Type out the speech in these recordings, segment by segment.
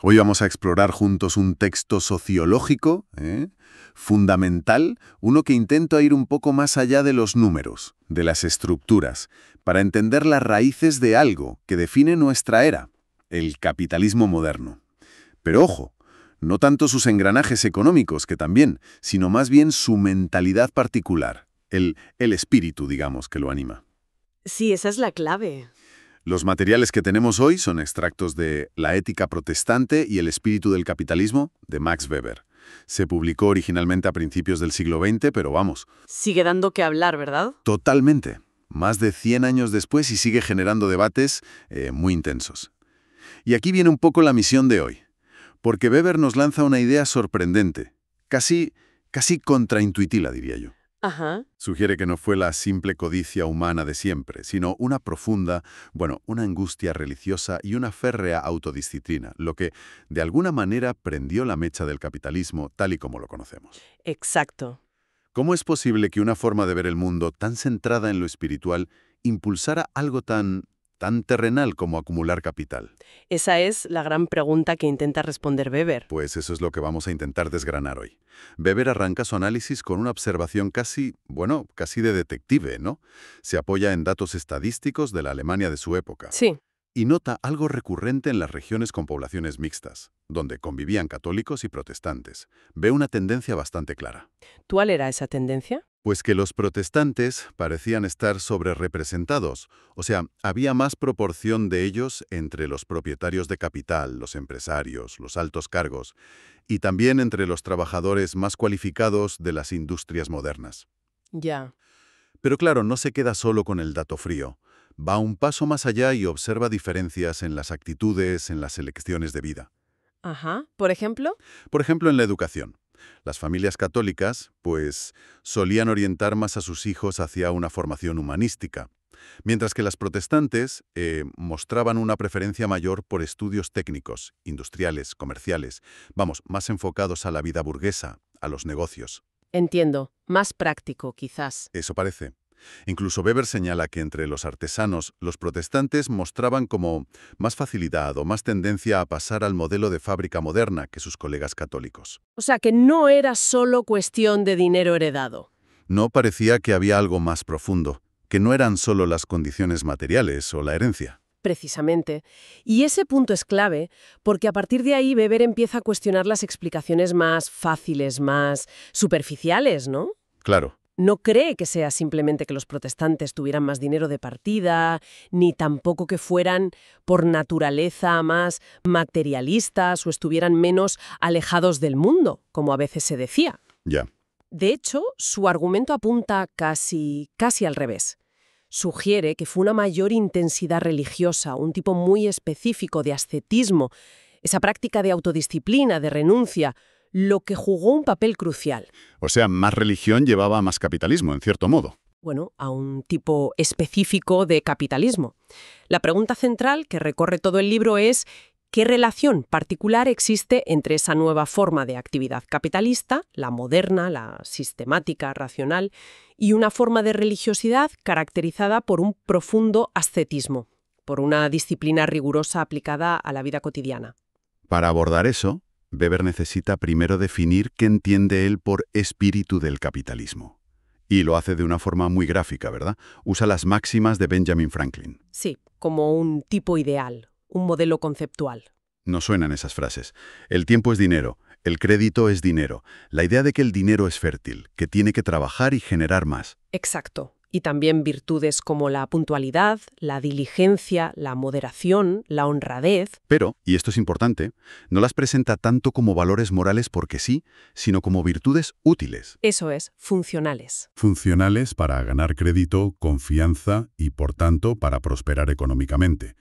Hoy vamos a explorar juntos un texto sociológico, fundamental, uno que intenta ir un poco más allá de los números, de las estructuras, para entender las raíces de algo que define nuestra era, el capitalismo moderno. Pero ojo, no tanto sus engranajes económicos, que también, sino más bien su mentalidad particular, el espíritu, digamos, que lo anima. Sí, esa es la clave. Los materiales que tenemos hoy son extractos de La ética protestante y el espíritu del capitalismo, de Max Weber. Se publicó originalmente a principios del siglo XX, pero vamos. Sigue dando que hablar, ¿verdad? Totalmente. Más de 100 años después y sigue generando debates muy intensos. Y aquí viene un poco la misión de hoy. Porque Weber nos lanza una idea sorprendente, casi contraintuitiva, diría yo. Ajá. Sugiere que no fue la simple codicia humana de siempre, sino una profunda, una angustia religiosa y una férrea autodisciplina, lo que, de alguna manera, prendió la mecha del capitalismo tal y como lo conocemos. Exacto. ¿Cómo es posible que una forma de ver el mundo tan centrada en lo espiritual impulsara algo tan terrenal como acumular capital? Esa es la gran pregunta que intenta responder Weber. Pues eso es lo que vamos a intentar desgranar hoy. Weber arranca su análisis con una observación casi de detective, ¿no? Se apoya en datos estadísticos de la Alemania de su época. Sí. Y nota algo recurrente en las regiones con poblaciones mixtas, donde convivían católicos y protestantes. Ve una tendencia bastante clara. ¿Cuál era esa tendencia? Pues que los protestantes parecían estar sobrerepresentados, o sea, había más proporción de ellos entre los propietarios de capital, los empresarios, los altos cargos, y también entre los trabajadores más cualificados de las industrias modernas. Ya. Pero claro, no se queda solo con el dato frío. Va un paso más allá y observa diferencias en las actitudes, en las elecciones de vida. Ajá. ¿Por ejemplo? Por ejemplo, en la educación. Las familias católicas, pues, solían orientar más a sus hijos hacia una formación humanística, mientras que las protestantes mostraban una preferencia mayor por estudios técnicos, industriales, comerciales, más enfocados a la vida burguesa, a los negocios. Entiendo. Más práctico, quizás. Eso parece. Incluso Weber señala que entre los artesanos, los protestantes mostraban como más facilidad o más tendencia a pasar al modelo de fábrica moderna que sus colegas católicos. O sea, que no era solo cuestión de dinero heredado. No parecía que había algo más profundo, que no eran solo las condiciones materiales o la herencia. Precisamente. Y ese punto es clave porque a partir de ahí Weber empieza a cuestionar las explicaciones más fáciles, más superficiales, ¿no? Claro. No cree que sea simplemente que los protestantes tuvieran más dinero de partida, ni tampoco que fueran por naturaleza más materialistas o estuvieran menos alejados del mundo, como a veces se decía. Ya. De hecho, su argumento apunta casi al revés. Sugiere que fue una mayor intensidad religiosa, un tipo muy específico de ascetismo, esa práctica de autodisciplina, de renuncia, lo que jugó un papel crucial. O sea, más religión llevaba a más capitalismo, en cierto modo. Bueno, a un tipo específico de capitalismo. La pregunta central que recorre todo el libro es ¿qué relación particular existe entre esa nueva forma de actividad capitalista, la moderna, la sistemática, racional, y una forma de religiosidad caracterizada por un profundo ascetismo, por una disciplina rigurosa aplicada a la vida cotidiana? Para abordar eso, Weber necesita primero definir qué entiende él por espíritu del capitalismo. Y lo hace de una forma muy gráfica, ¿verdad? Usa las máximas de Benjamin Franklin. Sí, como un tipo ideal, un modelo conceptual. No suenan esas frases. El tiempo es dinero, el crédito es dinero, la idea de que el dinero es fértil, que tiene que trabajar y generar más. Exacto. Y también virtudes como la puntualidad, la diligencia, la moderación, la honradez. Pero, y esto es importante, no las presenta tanto como valores morales porque sí, sino como virtudes útiles. Eso es, funcionales. Funcionales para ganar crédito, confianza y, por tanto, para prosperar económicamente.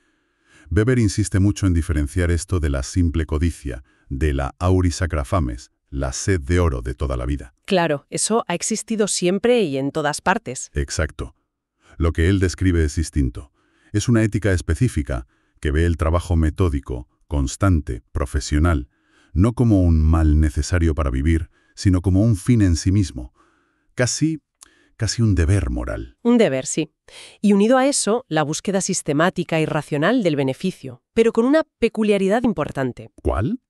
Weber insiste mucho en diferenciar esto de la simple codicia, de la auris sacra fames, la sed de oro de toda la vida. Claro, eso ha existido siempre y en todas partes. Exacto. Lo que él describe es distinto. Es una ética específica que ve el trabajo metódico, constante, profesional, no como un mal necesario para vivir, sino como un fin en sí mismo. Casi casi un deber moral. Un deber, sí. Y unido a eso, la búsqueda sistemática y racional del beneficio, pero con una peculiaridad importante. ¿Cuál?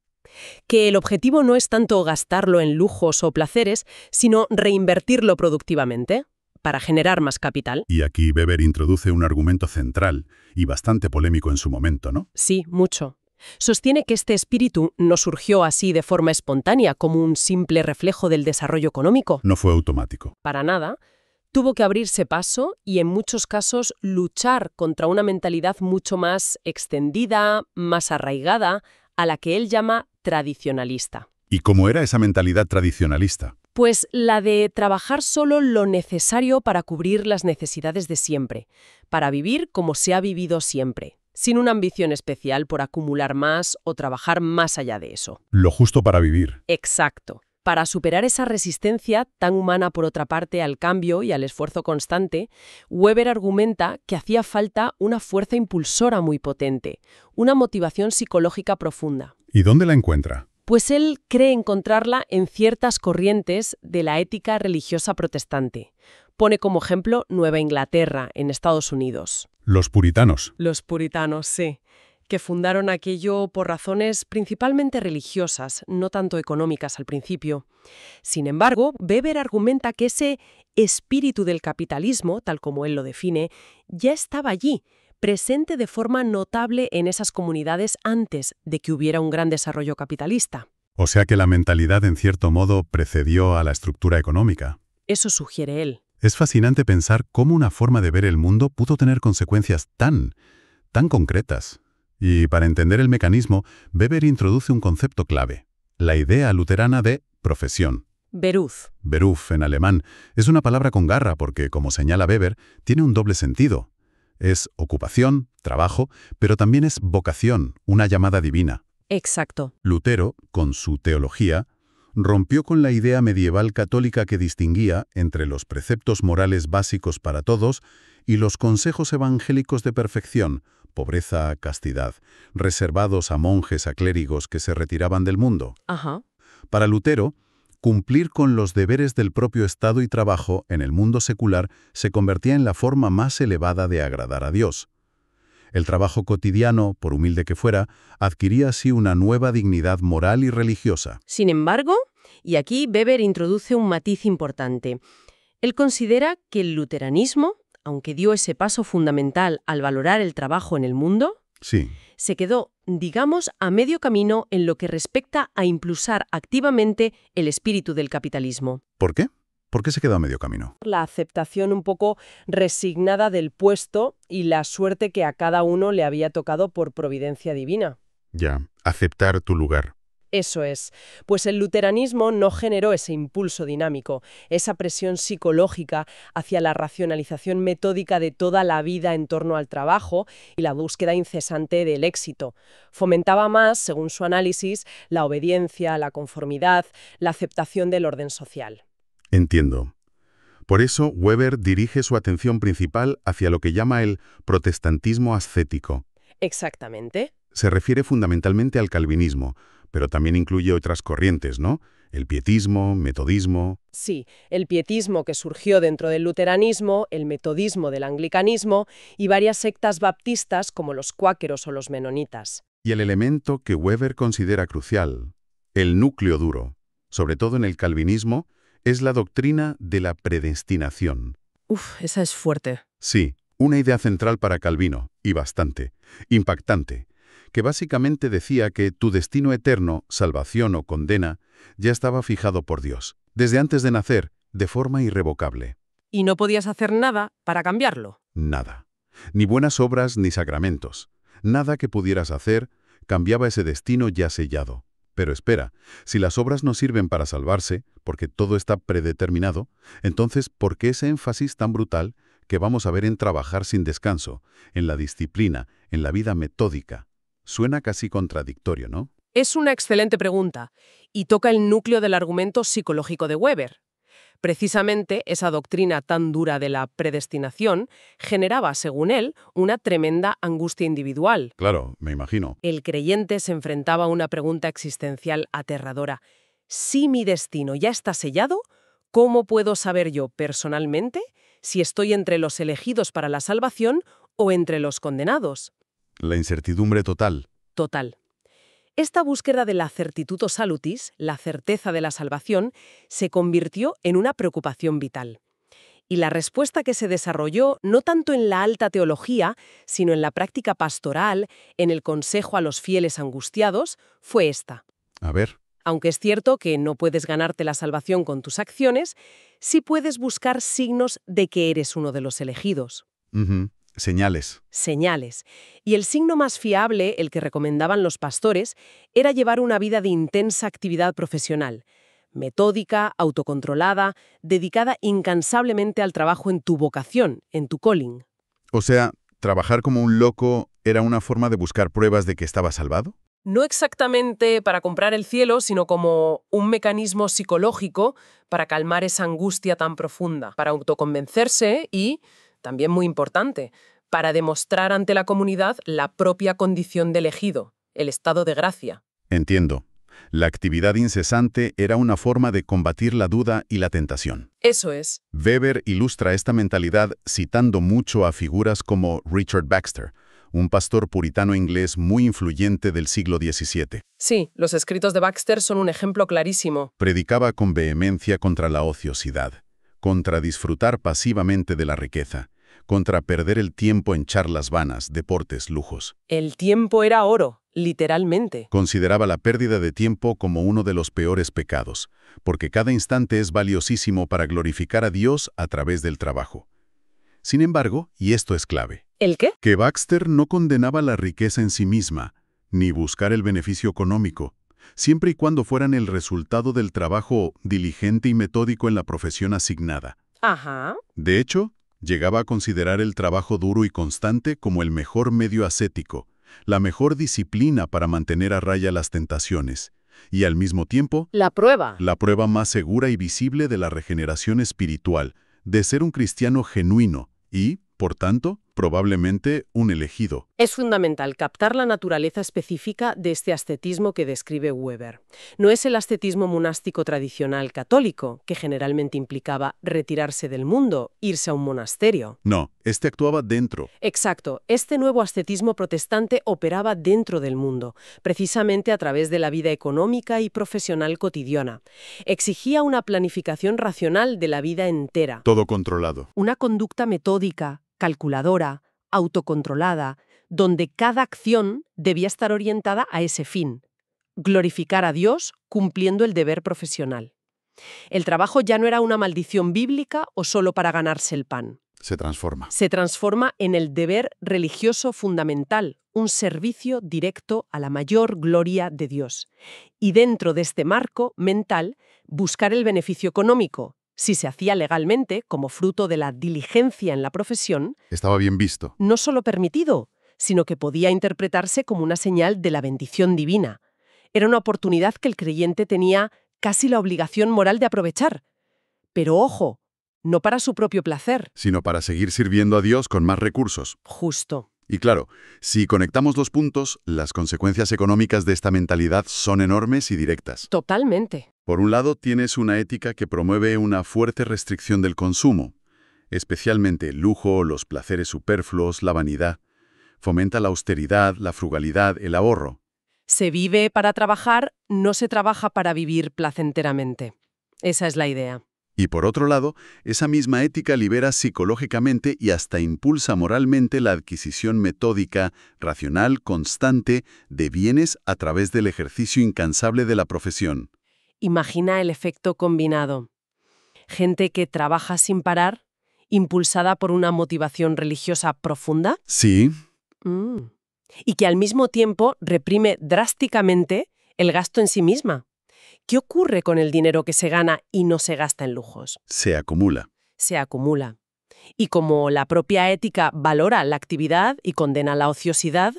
Que el objetivo no es tanto gastarlo en lujos o placeres, sino reinvertirlo productivamente para generar más capital. Y aquí Weber introduce un argumento central y bastante polémico en su momento, ¿no? Sí, mucho. Sostiene que este espíritu no surgió así de forma espontánea como un simple reflejo del desarrollo económico. No fue automático. Para nada. Tuvo que abrirse paso y en muchos casos luchar contra una mentalidad mucho más extendida, más arraigada, a la que él llama tradicionalista. ¿Y cómo era esa mentalidad tradicionalista? Pues la de trabajar solo lo necesario para cubrir las necesidades de siempre, para vivir como se ha vivido siempre, sin una ambición especial por acumular más o trabajar más allá de eso. Lo justo para vivir. Exacto. Para superar esa resistencia tan humana por otra parte al cambio y al esfuerzo constante, Weber argumenta que hacía falta una fuerza impulsora muy potente, una motivación psicológica profunda. ¿Y dónde la encuentra? Pues él cree encontrarla en ciertas corrientes de la ética religiosa protestante. Pone como ejemplo Nueva Inglaterra, en Estados Unidos. Los puritanos. Los puritanos, sí, que fundaron aquello por razones principalmente religiosas, no tanto económicas al principio. Sin embargo, Weber argumenta que ese espíritu del capitalismo, tal como él lo define, ya estaba allí, presente de forma notable en esas comunidades antes de que hubiera un gran desarrollo capitalista. O sea que la mentalidad, en cierto modo, precedió a la estructura económica. Eso sugiere él. Es fascinante pensar cómo una forma de ver el mundo pudo tener consecuencias tan concretas. Y para entender el mecanismo, Weber introduce un concepto clave, la idea luterana de profesión. Beruf. Beruf, en alemán, es una palabra con garra porque, como señala Weber, tiene un doble sentido. Es ocupación, trabajo, pero también es vocación, una llamada divina. Exacto. Lutero, con su teología, rompió con la idea medieval católica que distinguía entre los preceptos morales básicos para todos y los consejos evangélicos de perfección, pobreza, castidad, reservados a monjes, a clérigos que se retiraban del mundo. Ajá. Para Lutero, cumplir con los deberes del propio Estado y trabajo en el mundo secular se convertía en la forma más elevada de agradar a Dios. El trabajo cotidiano, por humilde que fuera, adquiría así una nueva dignidad moral y religiosa. Sin embargo, y aquí Weber introduce un matiz importante, él considera que el luteranismo, aunque dio ese paso fundamental al valorar el trabajo en el mundo, Sí. se quedó, digamos, a medio camino en lo que respecta a impulsar activamente el espíritu del capitalismo. ¿Por qué? ¿Por qué se quedó a medio camino? La aceptación un poco resignada del puesto y la suerte que a cada uno le había tocado por providencia divina. Ya, aceptar tu lugar. Eso es, pues el luteranismo no generó ese impulso dinámico, esa presión psicológica hacia la racionalización metódica de toda la vida en torno al trabajo y la búsqueda incesante del éxito. Fomentaba más, según su análisis, la obediencia, la conformidad, la aceptación del orden social. Entiendo. Por eso, Weber dirige su atención principal hacia lo que llama el protestantismo ascético. Exactamente. Se refiere fundamentalmente al calvinismo, pero también incluye otras corrientes, ¿no? El pietismo, metodismo. Sí, el pietismo que surgió dentro del luteranismo, el metodismo del anglicanismo y varias sectas baptistas como los cuáqueros o los menonitas. Y el elemento que Weber considera crucial, el núcleo duro, sobre todo en el calvinismo, es la doctrina de la predestinación. Uf, esa es fuerte. Sí, una idea central para Calvino, y bastante, impactante, que básicamente decía que tu destino eterno, salvación o condena, ya estaba fijado por Dios, desde antes de nacer, de forma irrevocable. ¿Y no podías hacer nada para cambiarlo? Nada. Ni buenas obras ni sacramentos. Nada que pudieras hacer cambiaba ese destino ya sellado. Pero espera, si las obras no sirven para salvarse, porque todo está predeterminado, entonces, ¿por qué ese énfasis tan brutal que vamos a ver en trabajar sin descanso, en la disciplina, en la vida metódica? Suena casi contradictorio, ¿no? Es una excelente pregunta y toca el núcleo del argumento psicológico de Weber. Precisamente esa doctrina tan dura de la predestinación generaba, según él, una tremenda angustia individual. Claro, me imagino. El creyente se enfrentaba a una pregunta existencial aterradora. Si mi destino ya está sellado, ¿Cómo puedo saber yo personalmente si estoy entre los elegidos para la salvación o entre los condenados? La incertidumbre total. Total. Esta búsqueda de la certitudo salutis, la certeza de la salvación, se convirtió en una preocupación vital. Y la respuesta que se desarrolló no tanto en la alta teología, sino en la práctica pastoral, en el consejo a los fieles angustiados, fue esta. A ver. Aunque es cierto que no puedes ganarte la salvación con tus acciones, sí puedes buscar signos de que eres uno de los elegidos. Señales. Señales. Y el signo más fiable, el que recomendaban los pastores, era llevar una vida de intensa actividad profesional, metódica, autocontrolada, dedicada incansablemente al trabajo en tu vocación, en tu calling. O sea, ¿trabajar como un loco era una forma de buscar pruebas de que estaba salvado? No exactamente para comprar el cielo, sino como un mecanismo psicológico para calmar esa angustia tan profunda, para autoconvencerse y, también muy importante, para demostrar ante la comunidad la propia condición de elegido, el estado de gracia. Entiendo. La actividad incesante era una forma de combatir la duda y la tentación. Eso es. Weber ilustra esta mentalidad citando mucho a figuras como Richard Baxter, un pastor puritano inglés muy influyente del siglo XVII. Sí, los escritos de Baxter son un ejemplo clarísimo. Predicaba con vehemencia contra la ociosidad, contra disfrutar pasivamente de la riqueza, contra perder el tiempo en charlas vanas, deportes, lujos. El tiempo era oro, literalmente. Consideraba la pérdida de tiempo como uno de los peores pecados, porque cada instante es valiosísimo para glorificar a Dios a través del trabajo. Sin embargo, y esto es clave, ¿El qué? que Baxter no condenaba la riqueza en sí misma, ni buscar el beneficio económico, siempre y cuando fueran el resultado del trabajo diligente y metódico en la profesión asignada. Ajá. De hecho, llegaba a considerar el trabajo duro y constante como el mejor medio ascético, la mejor disciplina para mantener a raya las tentaciones, y al mismo tiempo, La prueba. la prueba más segura y visible de la regeneración espiritual, de ser un cristiano genuino y, por tanto, probablemente un elegido. Es fundamental captar la naturaleza específica de este ascetismo que describe Weber. No es el ascetismo monástico tradicional católico, que generalmente implicaba retirarse del mundo, irse a un monasterio. No, este actuaba dentro. Exacto, este nuevo ascetismo protestante operaba dentro del mundo, precisamente a través de la vida económica y profesional cotidiana. Exigía una planificación racional de la vida entera. Todo controlado. Una conducta metódica, calculadora, autocontrolada, donde cada acción debía estar orientada a ese fin: glorificar a Dios cumpliendo el deber profesional. El trabajo ya no era una maldición bíblica o solo para ganarse el pan. Se transforma. Se transforma en el deber religioso fundamental, un servicio directo a la mayor gloria de Dios. Y dentro de este marco mental, buscar el beneficio económico, si se hacía legalmente, como fruto de la diligencia en la profesión, Estaba bien visto. no solo permitido, sino que podía interpretarse como una señal de la bendición divina. Era una oportunidad que el creyente tenía casi la obligación moral de aprovechar. Pero ojo, no para su propio placer. Sino para seguir sirviendo a Dios con más recursos. Justo. Y claro, si conectamos los puntos, las consecuencias económicas de esta mentalidad son enormes y directas. Totalmente. Por un lado, tienes una ética que promueve una fuerte restricción del consumo, especialmente el lujo, los placeres superfluos, la vanidad. Fomenta la austeridad, la frugalidad, el ahorro. Se vive para trabajar, no se trabaja para vivir placenteramente. Esa es la idea. Y por otro lado, esa misma ética libera psicológicamente y hasta impulsa moralmente la adquisición metódica, racional, constante, de bienes a través del ejercicio incansable de la profesión. Imagina el efecto combinado. Gente que trabaja sin parar, impulsada por una motivación religiosa profunda. Sí, Y que al mismo tiempo reprime drásticamente el gasto en sí misma. ¿Qué ocurre con el dinero que se gana y no se gasta en lujos? se acumula. Se acumula. Y como la propia ética valora la actividad y condena la ociosidad,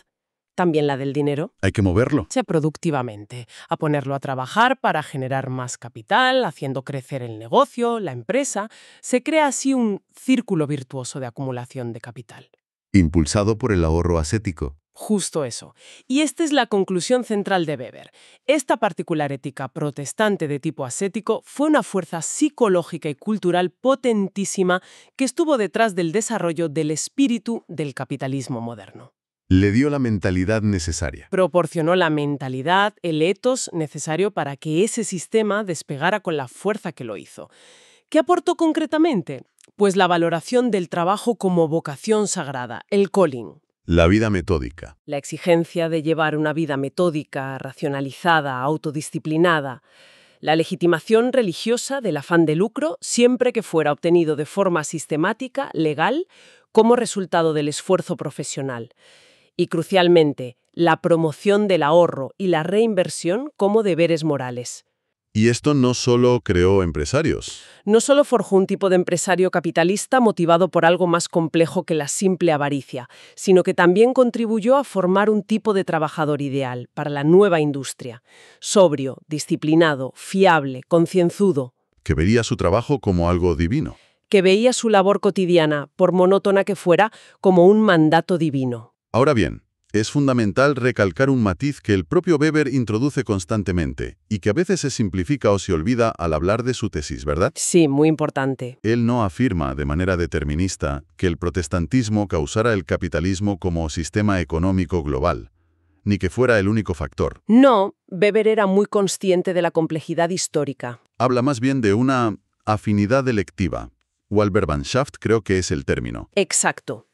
también la del dinero. Hay que moverlo. Productivamente, a ponerlo a trabajar para generar más capital, haciendo crecer el negocio, la empresa. Se crea así un círculo virtuoso de acumulación de capital. Impulsado por el ahorro ascético. Justo eso. Y esta es la conclusión central de Weber. Esta particular ética protestante de tipo ascético fue una fuerza psicológica y cultural potentísima que estuvo detrás del desarrollo del espíritu del capitalismo moderno. Le dio la mentalidad necesaria. Proporcionó la mentalidad, el ethos necesario para que ese sistema despegara con la fuerza que lo hizo. ¿Qué aportó concretamente? Pues la valoración del trabajo como vocación sagrada, el calling. La vida metódica. La exigencia de llevar una vida metódica, racionalizada, autodisciplinada. La legitimación religiosa del afán de lucro, siempre que fuera obtenido de forma sistemática, legal, como resultado del esfuerzo profesional. Y, crucialmente, la promoción del ahorro y la reinversión como deberes morales. Y esto no solo creó empresarios. No solo forjó un tipo de empresario capitalista motivado por algo más complejo que la simple avaricia, sino que también contribuyó a formar un tipo de trabajador ideal para la nueva industria. Sobrio, disciplinado, fiable, concienzudo. Que vería su trabajo como algo divino. Que veía su labor cotidiana, por monótona que fuera, como un mandato divino. Ahora bien, es fundamental recalcar un matiz que el propio Weber introduce constantemente y que a veces se simplifica o se olvida al hablar de su tesis, ¿verdad? Sí, muy importante. Él no afirma de manera determinista que el protestantismo causara el capitalismo como sistema económico global, ni que fuera el único factor. No, Weber era muy consciente de la complejidad histórica. Habla más bien de una afinidad electiva. Wahlverwandtschaft creo que es el término. Exacto.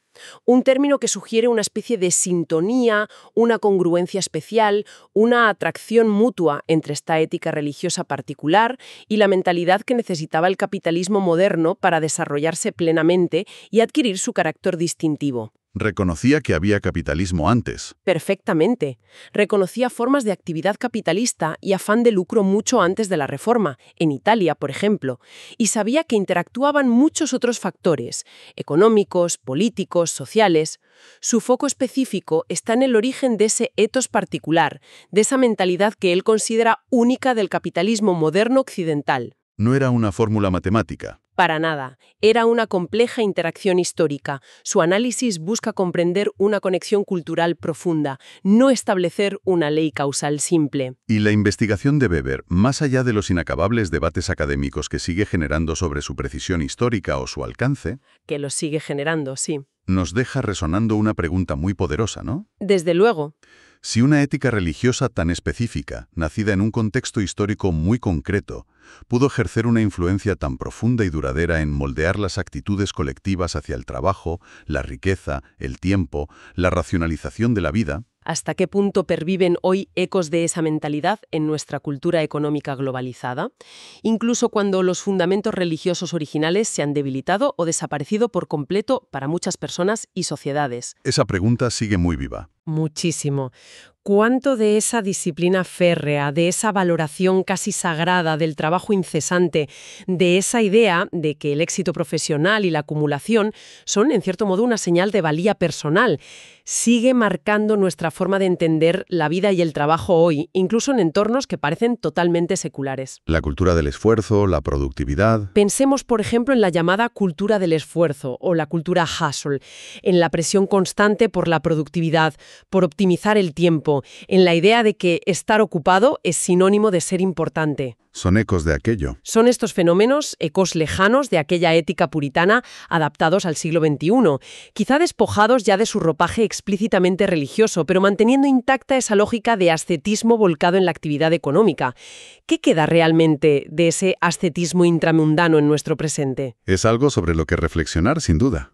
Un término que sugiere una especie de sintonía, una congruencia especial, una atracción mutua entre esta ética religiosa particular y la mentalidad que necesitaba el capitalismo moderno para desarrollarse plenamente y adquirir su carácter distintivo. Reconocía que había capitalismo antes. Perfectamente. Reconocía formas de actividad capitalista y afán de lucro mucho antes de la Reforma, en Italia, por ejemplo, y sabía que interactuaban muchos otros factores, económicos, políticos, sociales. Su foco específico está en el origen de ese ethos particular, de esa mentalidad que él considera única del capitalismo moderno occidental. No era una fórmula matemática. Para nada. Era una compleja interacción histórica. Su análisis busca comprender una conexión cultural profunda, no establecer una ley causal simple. Y la investigación de Weber, más allá de los inacabables debates académicos que sigue generando sobre su precisión histórica o su alcance, Que lo sigue generando, sí. nos deja resonando una pregunta muy poderosa, ¿no? Desde luego. Si una ética religiosa tan específica, nacida en un contexto histórico muy concreto, pudo ejercer una influencia tan profunda y duradera en moldear las actitudes colectivas hacia el trabajo, la riqueza, el tiempo, la racionalización de la vida, ¿Hasta qué punto perviven hoy ecos de esa mentalidad en nuestra cultura económica globalizada? Incluso cuando los fundamentos religiosos originales se han debilitado o desaparecido por completo para muchas personas y sociedades. esa pregunta sigue muy viva. Muchísimo. ¿Cuánto de esa disciplina férrea, de esa valoración casi sagrada del trabajo incesante, de esa idea de que el éxito profesional y la acumulación son, en cierto modo, una señal de valía personal, sigue marcando nuestra forma de entender la vida y el trabajo hoy, incluso en entornos que parecen totalmente seculares? La cultura del esfuerzo, la productividad. Pensemos, por ejemplo, en la llamada cultura del esfuerzo o la cultura hustle, en la presión constante por la productividad, por optimizar el tiempo, en la idea de que estar ocupado es sinónimo de ser importante. Son ecos de aquello. Son estos fenómenos ecos lejanos de aquella ética puritana adaptados al siglo XXI, quizá despojados ya de su ropaje explícitamente religioso, pero manteniendo intacta esa lógica de ascetismo volcado en la actividad económica. ¿Qué queda realmente de ese ascetismo intramundano en nuestro presente? Es algo sobre lo que reflexionar, sin duda.